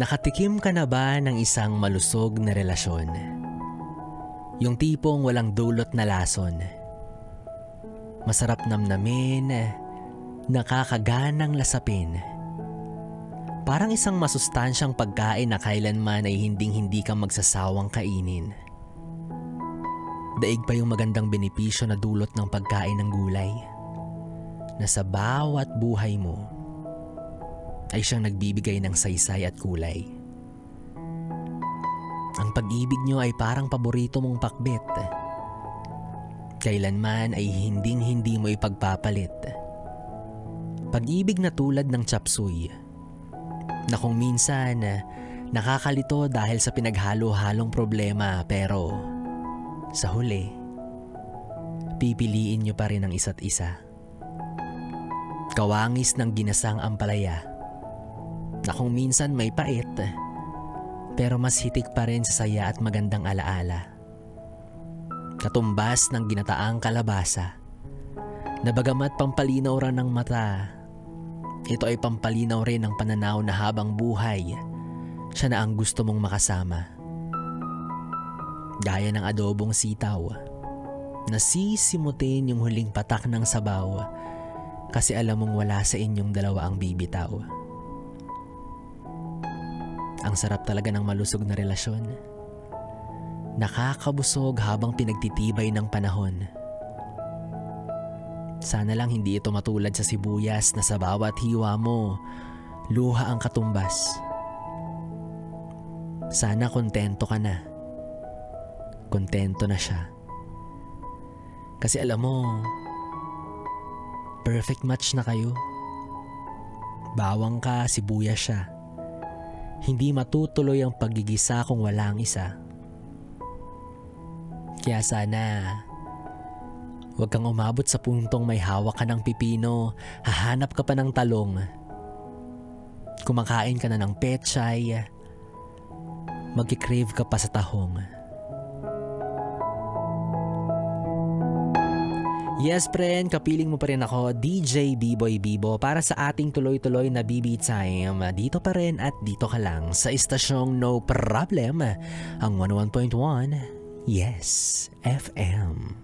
Nakatikim ka na ba ng isang malusog na relasyon? Yung tipong walang dulot na lason. Masarap namnamin, nakakaganang lasapin. Parang isang masustansyang pagkain na kailanman ay hinding-hindi ka magsasawang kainin. Daig pa yung magandang benepisyo na dulot ng pagkain ng gulay, na sa bawat buhay mo ay siyang nagbibigay ng saysay at kulay. Ang pag-ibig nyo ay parang paborito mong pakbet. Kailanman ay hinding-hindi mo ipagpapalit. Pag-ibig na tulad ng chapsuy, na kung minsan nakakalito dahil sa pinaghalo-halong problema, pero sa huli, pipiliin nyo pa rin ang isa't isa. Kawangis ng ginasang ampalaya, na kung minsan may pait, pero mas hitik pa rin sa saya at magandang alaala. Katumbas ng ginataang kalabasa, na bagamat pampalinaw rin ng mata, ito ay pampalinaw rin ng pananaw na habang buhay, siya na ang gusto mong makasama. Gaya ng adobong sitaw, na sisimutin yung huling patak ng sabaw, kasi alam mong wala sa inyong dalawa ang bibitaw. Ang sarap talaga ng malusog na relasyon. Nakakabusog habang pinagtitibay ng panahon. Sana lang hindi ito matulad sa sibuyas na sa bawat hiwa mo, luha ang katumbas. Sana kontento ka na. Kontento na siya. Kasi alam mo, perfect match na kayo. Bawang ka, sibuyas siya. Hindi matutuloy ang paggigisa kung wala ang isa. Kaya sana, huwag kang umabot sa puntong may hawak ka ng pipino, hahanap ka pa ng talong. Kumakain ka na ng pechay, magkikrave ka pa sa tahong. Yes, friend, kapiling mo pa rin ako, DJ B-Boy Bibo, para sa ating tuloy-tuloy na BB Time. Dito pa rin at dito ka lang sa istasyong No Problem, ang 101.1 Yes FM.